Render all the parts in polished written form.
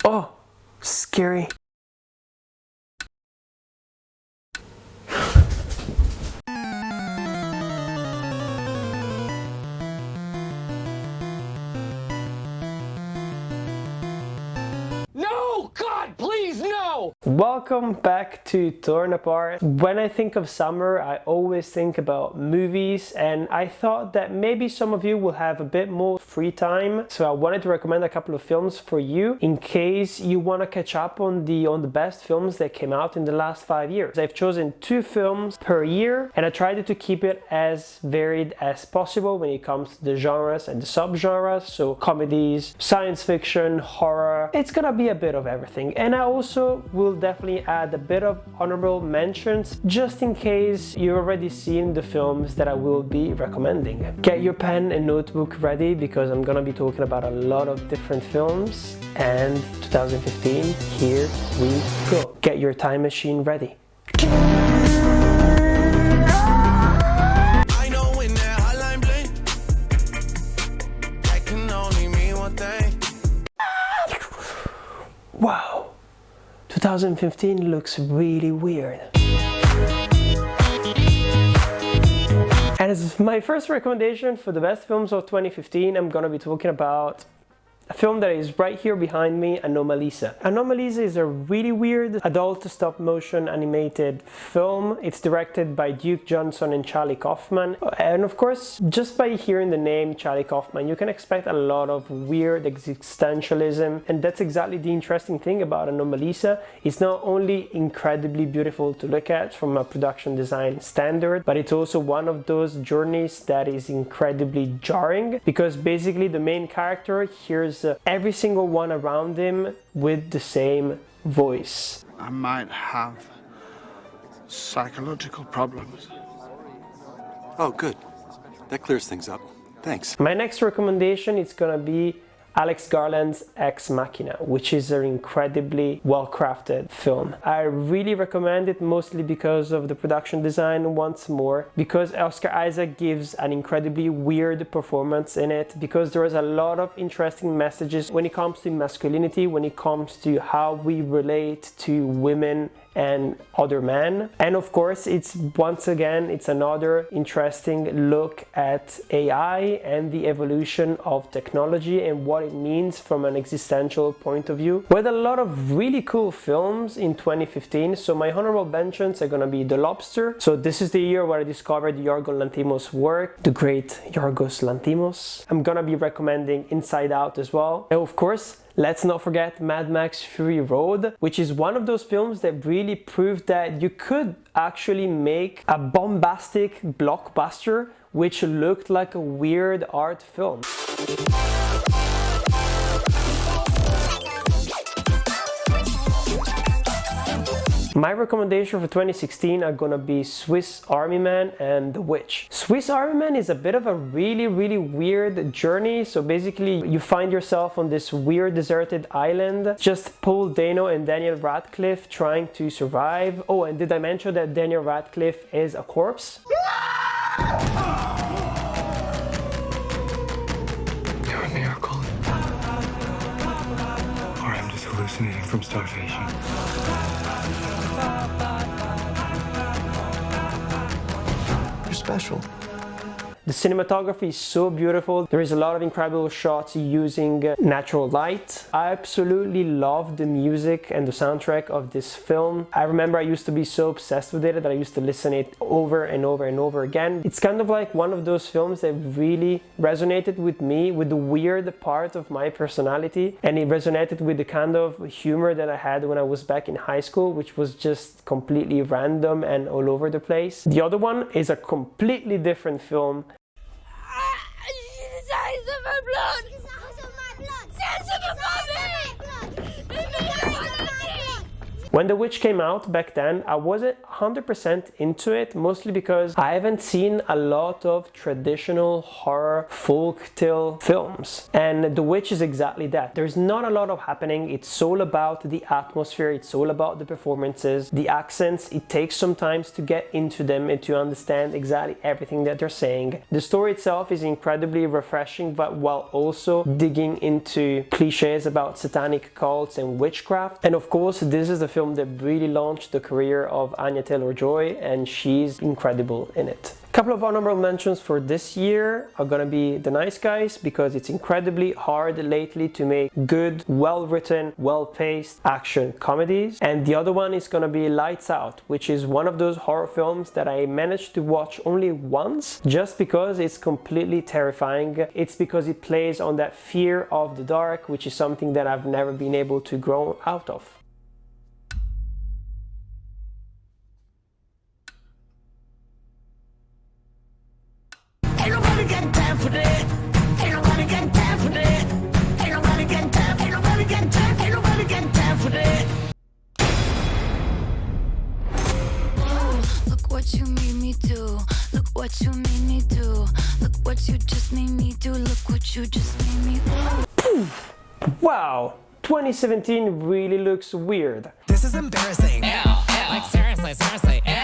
Oh, scary. No! God, please, no! Welcome back to Torn Apart. When I think of summer, I always think about movies, and I thought that maybe some of you will have a bit more free time, so I wanted to recommend a couple of films for you in case you want to catch up on the best films that came out in the last 5 years. I've chosen 2 films per year, and I tried to keep it as varied as possible when it comes to the genres and the subgenres, so comedies, science fiction, horror. It's gonna be a bit of everything, and I also will definitely add a bit of honorable mentions just in case you've already seen the films that I will be recommending. Get your pen and notebook ready because I'm gonna be talking about a lot of different films, and 2015, here we go. Get your time machine ready. I know when that hotline bling, that can only mean one thing. Wow, 2015 looks really weird. And as my first recommendation for the best films of 2015, I'm gonna be talking about a film that is right here behind me, Anomalisa. Anomalisa is a really weird adult stop-motion animated film. It's directed by Duke Johnson and Charlie Kaufman. And of course, just by hearing the name Charlie Kaufman, you can expect a lot of weird existentialism. And that's exactly the interesting thing about Anomalisa. It's not only incredibly beautiful to look at from a production design standard, but it's also one of those journeys that is incredibly jarring, because basically the main character hears every single one around him with the same voice. I might have psychological problems. Oh, good. That clears things up. Thanks. My next recommendation is gonna be Alex Garland's Ex Machina, which is an incredibly well-crafted film. I really recommend it, mostly because of the production design once more, because Oscar Isaac gives an incredibly weird performance in it, because there is a lot of interesting messages when it comes to masculinity, when it comes to how we relate to women and other men. And of course, it's another interesting look at AI and the evolution of technology and what it means from an existential point of view. With a lot of really cool films in 2015, so my honorable mentions are gonna be The Lobster. So this is the year where I discovered Yorgos Lanthimos' work, the great Yorgos Lanthimos. I'm gonna be recommending Inside Out as well. And of course, let's not forget Mad Max Fury Road, which is one of those films that really proved that you could actually make a bombastic blockbuster which looked like a weird art film. My recommendation for 2016 are gonna be Swiss Army Man and The Witch. Swiss Army Man is a bit of a really weird journey. So basically you find yourself on this weird deserted island, just Paul Dano and Daniel Radcliffe trying to survive. Oh, and did I mention that Daniel Radcliffe is a corpse? You're a miracle. Or I'm just hallucinating from starvation. You're special. The cinematography is so beautiful. There is a lot of incredible shots using natural light. I absolutely love the music and the soundtrack of this film. I remember I used to be so obsessed with it that I used to listen it over and over again. It's kind of like one of those films that really resonated with me, with the weird part of my personality, and it resonated with the kind of humor that I had when I was back in high school, which was just completely random and all over the place. The other one is a completely different film. When The Witch came out back then, I wasn't 100% into it, mostly because I haven't seen a lot of traditional horror folk tale films. And The Witch is exactly that. There's not a lot of happening. It's all about the atmosphere. It's all about the performances, the accents. It takes some time to get into them and to understand exactly everything that they're saying. The story itself is incredibly refreshing, but while also digging into cliches about satanic cults and witchcraft. And of course, this is the film that really launched the career of Anya Taylor-Joy, and she's incredible in it. A couple of honorable mentions for this year are gonna be The Nice Guys, because it's incredibly hard lately to make good, well-written, well-paced action comedies. And the other one is gonna be Lights Out, which is one of those horror films that I managed to watch only once, just because it's completely terrifying. It's because it plays on that fear of the dark, which is something that I've never been able to grow out of. Ain't nobody got time for that. Ain't nobody got time for that. Ain't nobody got time. Ain't nobody got time. Ain't nobody got time for that. Look what you made me do. Look what you made me do. Look what you just made me do. Look what you just made me do. Wow, 2017 really looks weird. This is embarrassing. Ew, ew. Like seriously, seriously. Ew.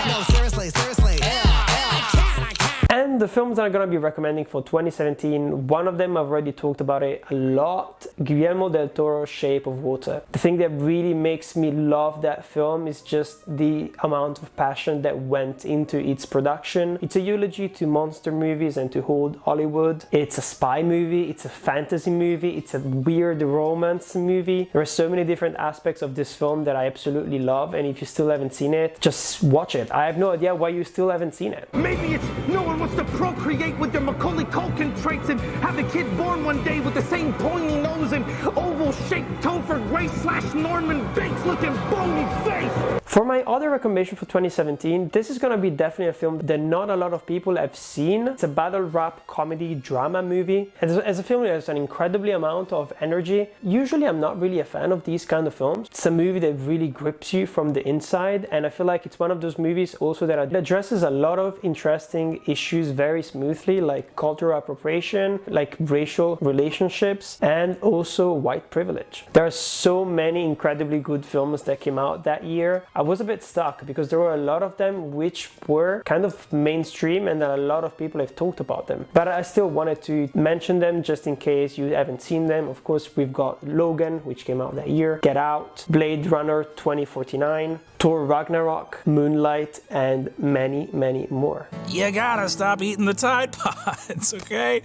No, seriously, seriously. I can't. And the films that I'm gonna be recommending for 2017, one of them I've already talked about it a lot, Guillermo del Toro's Shape of Water. The thing that really makes me love that film is just the amount of passion that went into its production. It's a eulogy to monster movies and to old Hollywood. It's a spy movie, it's a fantasy movie, it's a weird romance movie. There are so many different aspects of this film that I absolutely love, and if you still haven't seen it, just watch it. I have no idea why you still haven't seen it. Maybe it's no one wants to procreate with their Macaulay Culkin traits and have a kid born one day with the same pointy nose and oval-shaped Topher Grace/Norman Bates-looking bony face. For my other recommendation for 2017, this is gonna be definitely a film that not a lot of people have seen. It's a battle rap comedy drama movie. As a film, it has an incredibly amount of energy. Usually I'm not really a fan of these kind of films. It's a movie that really grips you from the inside, and I feel like it's one of those movies also that addresses a lot of interesting issues very smoothly, like cultural appropriation, like racial relationships, and also white privilege. There are so many incredibly good films that came out that year. I was a bit stuck because there were a lot of them which were kind of mainstream and a lot of people have talked about them. But I still wanted to mention them just in case you haven't seen them. Of course, we've got Logan, which came out that year, Get Out, Blade Runner 2049, Thor Ragnarok, Moonlight, and many, many more. You gotta stop eating the Tide Pods, okay?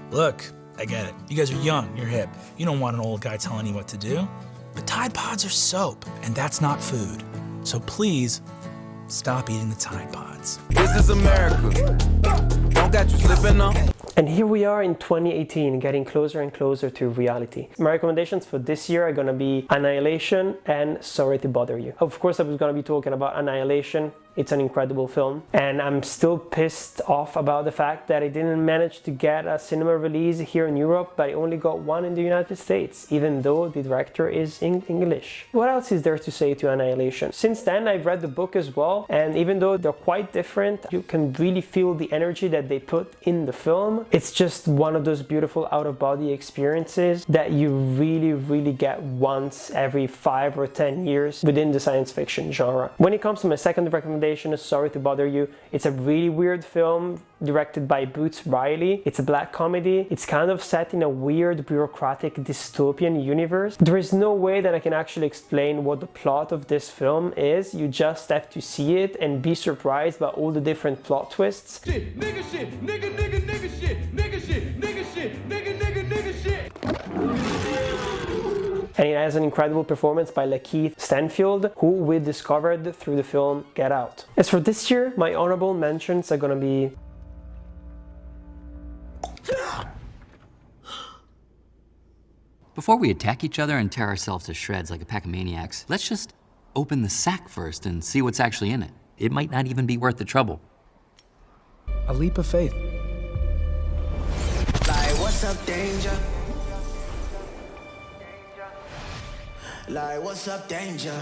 Look, I get it. You guys are young, you're hip. You don't want an old guy telling you what to do. But Tide Pods are soap, and that's not food. So please, stop eating the Tide Pods. This is America. Don't got you slipping up. And here we are in 2018, getting closer and closer to reality. My recommendations for this year are gonna be Annihilation and Sorry to Bother You. Of course, I was gonna be talking about Annihilation. It's an incredible film, and I'm still pissed off about the fact that it didn't manage to get a cinema release here in Europe, but it only got one in the United States, even though the director is in English. What else is there to say to Annihilation? Since then, I've read the book as well, and even though they're quite different, you can really feel the energy that they put in the film. It's just one of those beautiful out-of-body experiences that you really, really get once every 5 or 10 years within the science fiction genre. When it comes to my second recommendation, is Sorry to Bother You. It's a really weird film directed by Boots Riley. It's a black comedy. It's kind of set in a weird bureaucratic dystopian universe. There is no way that I can actually explain what the plot of this film is. You just have to see it and be surprised by all the different plot twists. Shit, nigga shit, nigga, nigga, nigga shit, nigga shit, nigga shit, nigga, nigga, nigga shit. And it has an incredible performance by Lakeith Stanfield, who we discovered through the film Get Out. As for this year, my honorable mentions are gonna be Before we attack each other and tear ourselves to shreds like a pack of maniacs, let's just open the sack first and see what's actually in it. It might not even be worth the trouble. A leap of faith. Like, what's up, danger? Like, what's up, danger?